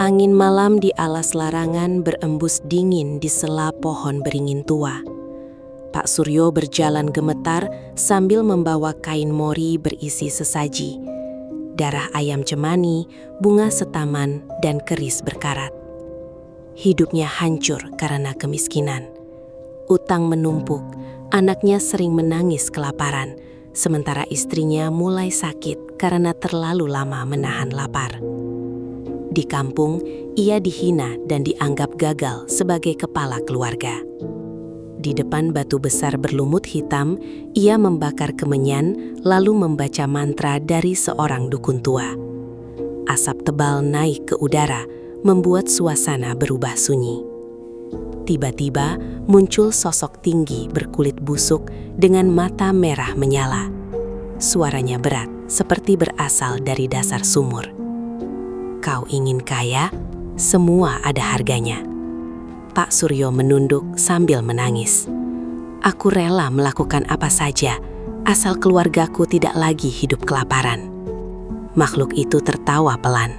Angin malam di alas larangan berembus dingin di sela pohon beringin tua. Pak Suryo berjalan gemetar sambil membawa kain mori berisi sesaji, darah ayam cemani, bunga setaman, dan keris berkarat. Hidupnya hancur karena kemiskinan. Utang menumpuk, anaknya sering menangis kelaparan, sementara istrinya mulai sakit karena terlalu lama menahan lapar. Di kampung, ia dihina dan dianggap gagal sebagai kepala keluarga. Di depan batu besar berlumut hitam, ia membakar kemenyan lalu membaca mantra dari seorang dukun tua. Asap tebal naik ke udara, membuat suasana berubah sunyi. Tiba-tiba muncul sosok tinggi berkulit busuk dengan mata merah menyala. Suaranya berat, seperti berasal dari dasar sumur. Kau ingin kaya? Semua ada harganya. Pak Suryo menunduk sambil menangis. Aku rela melakukan apa saja, asal keluargaku tidak lagi hidup kelaparan. Makhluk itu tertawa pelan.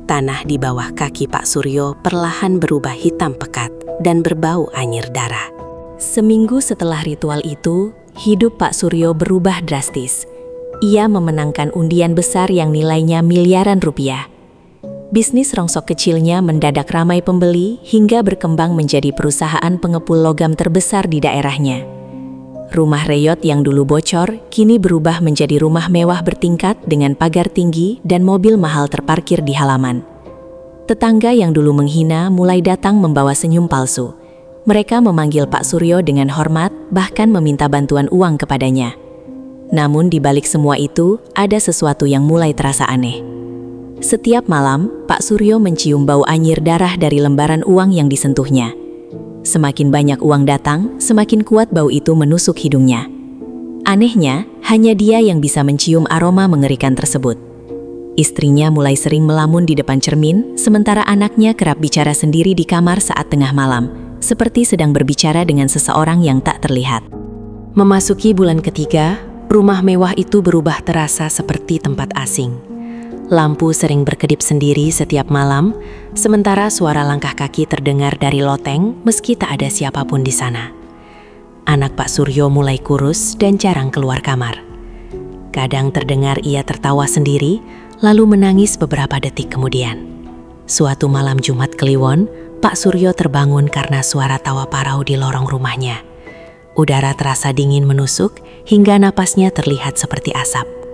Tanah di bawah kaki Pak Suryo perlahan berubah hitam pekat dan berbau anyir darah. Seminggu setelah ritual itu, hidup Pak Suryo berubah drastis. Ia memenangkan undian besar yang nilainya miliaran rupiah. Bisnis rongsok kecilnya mendadak ramai pembeli hingga berkembang menjadi perusahaan pengepul logam terbesar di daerahnya. Rumah reyot yang dulu bocor kini berubah menjadi rumah mewah bertingkat dengan pagar tinggi dan mobil mahal terparkir di halaman. Tetangga yang dulu menghina mulai datang membawa senyum palsu. Mereka memanggil Pak Suryo dengan hormat, bahkan meminta bantuan uang kepadanya. Namun di balik semua itu, ada sesuatu yang mulai terasa aneh. Setiap malam, Pak Suryo mencium bau anyir darah dari lembaran uang yang disentuhnya. Semakin banyak uang datang, semakin kuat bau itu menusuk hidungnya. Anehnya, hanya dia yang bisa mencium aroma mengerikan tersebut. Istrinya mulai sering melamun di depan cermin, sementara anaknya kerap bicara sendiri di kamar saat tengah malam, seperti sedang berbicara dengan seseorang yang tak terlihat. Memasuki bulan ketiga, rumah mewah itu berubah terasa seperti tempat asing. Lampu sering berkedip sendiri setiap malam, sementara suara langkah kaki terdengar dari loteng meski tak ada siapapun di sana. Anak Pak Suryo mulai kurus dan jarang keluar kamar. Kadang terdengar ia tertawa sendiri, lalu menangis beberapa detik kemudian. Suatu malam Jumat Kliwon, Pak Suryo terbangun karena suara tawa parau di lorong rumahnya. Udara terasa dingin menusuk hingga napasnya terlihat seperti asap.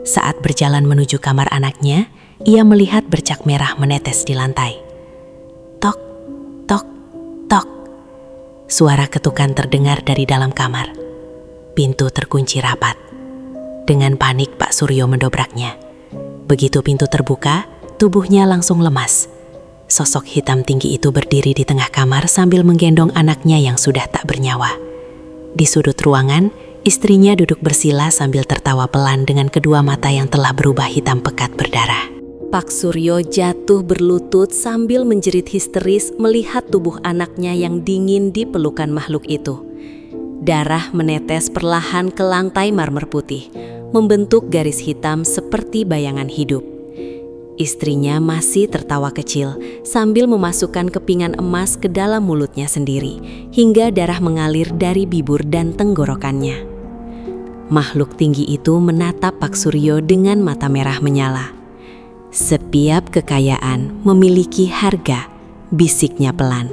Saat berjalan menuju kamar anaknya, ia melihat bercak merah menetes di lantai. Tok, tok, tok. Suara ketukan terdengar dari dalam kamar. Pintu terkunci rapat. Dengan panik Pak Suryo mendobraknya. Begitu pintu terbuka, tubuhnya langsung lemas. Sosok hitam tinggi itu berdiri di tengah kamar sambil menggendong anaknya yang sudah tak bernyawa. Di sudut ruangan, istrinya duduk bersila sambil tertawa pelan dengan kedua mata yang telah berubah hitam pekat berdarah. Pak Suryo jatuh berlutut sambil menjerit histeris melihat tubuh anaknya yang dingin di pelukan makhluk itu. Darah menetes perlahan ke lantai marmer putih, membentuk garis hitam seperti bayangan hidup. Istrinya masih tertawa kecil sambil memasukkan kepingan emas ke dalam mulutnya sendiri, hingga darah mengalir dari bibir dan tenggorokannya. Makhluk tinggi itu menatap Pak Suryo dengan mata merah menyala. Setiap kekayaan memiliki harga, bisiknya pelan,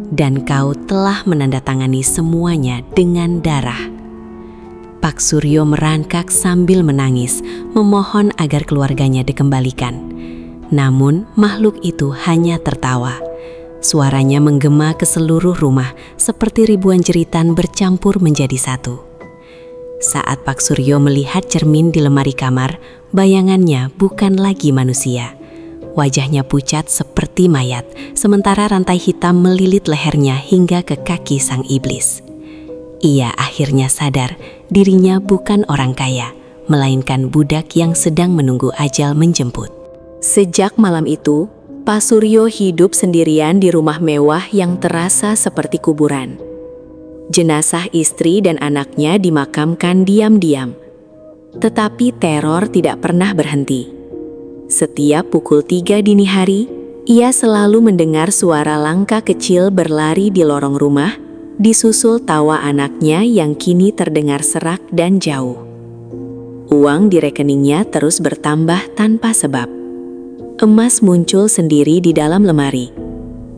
dan kau telah menandatangani semuanya dengan darah. Pak Suryo merangkak sambil menangis, memohon agar keluarganya dikembalikan. Namun makhluk itu hanya tertawa. Suaranya menggema ke seluruh rumah seperti ribuan jeritan bercampur menjadi satu. Saat Pak Suryo melihat cermin di lemari kamar, bayangannya bukan lagi manusia. Wajahnya pucat seperti mayat, sementara rantai hitam melilit lehernya hingga ke kaki sang iblis. Ia akhirnya sadar dirinya bukan orang kaya, melainkan budak yang sedang menunggu ajal menjemput. Sejak malam itu, Pak Suryo hidup sendirian di rumah mewah yang terasa seperti kuburan. Jenazah istri dan anaknya dimakamkan diam-diam. Tetapi teror tidak pernah berhenti. Setiap pukul 3 dini hari, Ia selalu mendengar suara langkah kecil berlari di lorong rumah, disusul tawa anaknya yang kini terdengar serak dan jauh. Uang di rekeningnya terus bertambah tanpa sebab. Emas muncul sendiri di dalam lemari.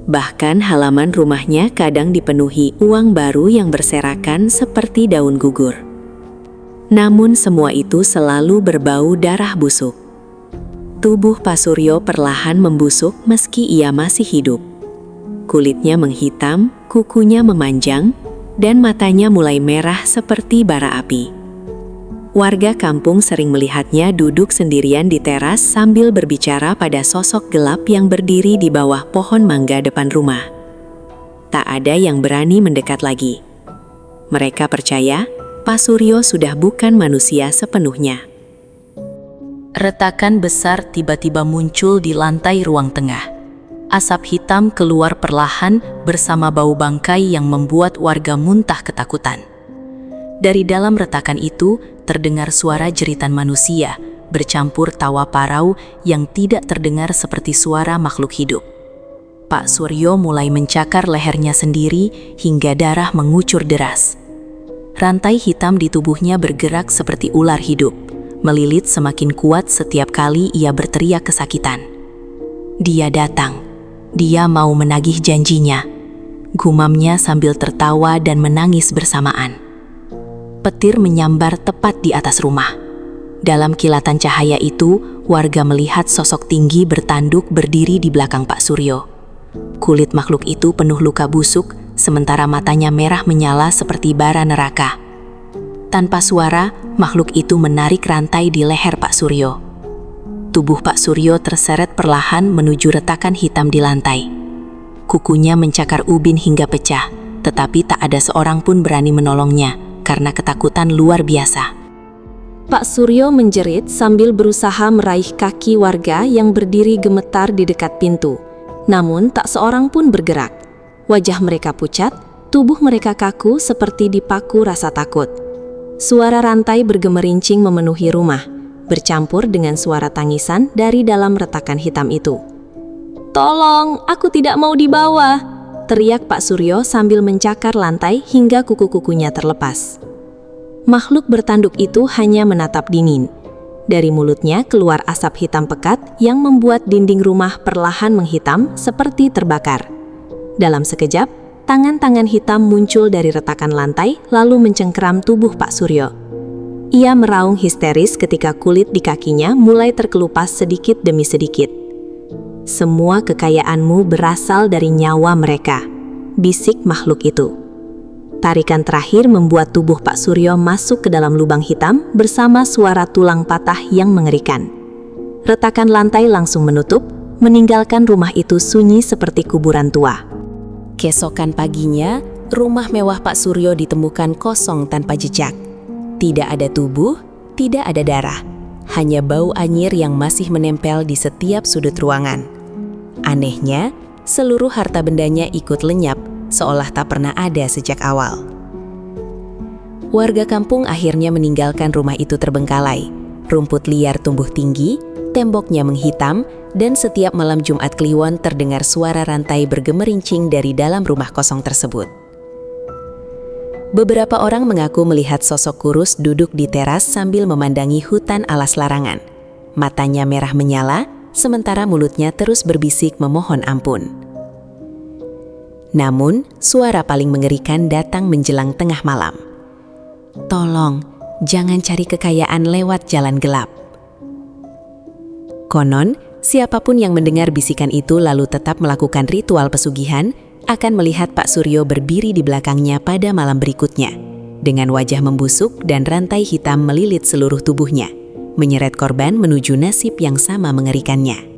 Bahkan halaman rumahnya kadang dipenuhi uang baru yang berserakan seperti daun gugur. Namun semua itu selalu berbau darah busuk. Tubuh Pak Suryo perlahan membusuk meski ia masih hidup. Kulitnya menghitam, kukunya memanjang, dan matanya mulai merah seperti bara api. Warga kampung sering melihatnya duduk sendirian di teras sambil berbicara pada sosok gelap yang berdiri di bawah pohon mangga depan rumah. Tak ada yang berani mendekat lagi. Mereka percaya Pak Suryo sudah bukan manusia sepenuhnya. Retakan besar tiba-tiba muncul di lantai ruang tengah. Asap hitam keluar perlahan bersama bau bangkai yang membuat warga muntah ketakutan. Dari dalam retakan itu terdengar suara jeritan manusia bercampur tawa parau yang tidak terdengar seperti suara makhluk hidup. Pak Suryo mulai mencakar lehernya sendiri hingga darah mengucur deras. Rantai hitam di tubuhnya bergerak seperti ular hidup, melilit semakin kuat setiap kali ia berteriak kesakitan. Dia datang. Dia mau menagih janjinya. Gumamnya sambil tertawa dan menangis bersamaan. Petir menyambar tepat di atas rumah. Dalam kilatan cahaya itu, warga melihat sosok tinggi bertanduk berdiri di belakang Pak Suryo. Kulit makhluk itu penuh luka busuk, sementara matanya merah menyala seperti bara neraka. Tanpa suara, makhluk itu menarik rantai di leher Pak Suryo. Tubuh Pak Suryo terseret perlahan menuju retakan hitam di lantai. Kukunya mencakar ubin hingga pecah, tetapi tak ada seorang pun berani menolongnya karena ketakutan luar biasa. Pak Suryo menjerit sambil berusaha meraih kaki warga yang berdiri gemetar di dekat pintu. Namun tak seorang pun bergerak. Wajah mereka pucat, tubuh mereka kaku seperti dipaku rasa takut. Suara rantai bergemerincing memenuhi rumah, bercampur dengan suara tangisan dari dalam retakan hitam itu. "Tolong, aku tidak mau dibawa!" teriak Pak Suryo sambil mencakar lantai hingga kuku-kukunya terlepas. Makhluk bertanduk itu hanya menatap dingin. Dari mulutnya keluar asap hitam pekat yang membuat dinding rumah perlahan menghitam seperti terbakar. Dalam sekejap, tangan-tangan hitam muncul dari retakan lantai lalu mencengkeram tubuh Pak Suryo. Ia meraung histeris ketika kulit di kakinya mulai terkelupas sedikit demi sedikit. "Semua kekayaanmu berasal dari nyawa mereka," bisik makhluk itu. Tarikan terakhir membuat tubuh Pak Suryo masuk ke dalam lubang hitam bersama suara tulang patah yang mengerikan. Retakan lantai langsung menutup, meninggalkan rumah itu sunyi seperti kuburan tua. Keesokan paginya, rumah mewah Pak Suryo ditemukan kosong tanpa jejak. Tidak ada tubuh, tidak ada darah, hanya bau anyir yang masih menempel di setiap sudut ruangan. Anehnya, seluruh harta bendanya ikut lenyap, seolah tak pernah ada sejak awal. Warga kampung akhirnya meninggalkan rumah itu terbengkalai. Rumput liar tumbuh tinggi, temboknya menghitam, dan setiap malam Jumat Kliwon terdengar suara rantai bergemerincing dari dalam rumah kosong tersebut. Beberapa orang mengaku melihat sosok kurus duduk di teras sambil memandangi hutan alas larangan. Matanya merah menyala, sementara mulutnya terus berbisik memohon ampun. Namun, suara paling mengerikan datang menjelang tengah malam. "Tolong, jangan cari kekayaan lewat jalan gelap." Konon, siapapun yang mendengar bisikan itu lalu tetap melakukan ritual pesugihan akan melihat Pak Suryo berdiri di belakangnya pada malam berikutnya, dengan wajah membusuk dan rantai hitam melilit seluruh tubuhnya, menyeret korban menuju nasib yang sama mengerikannya.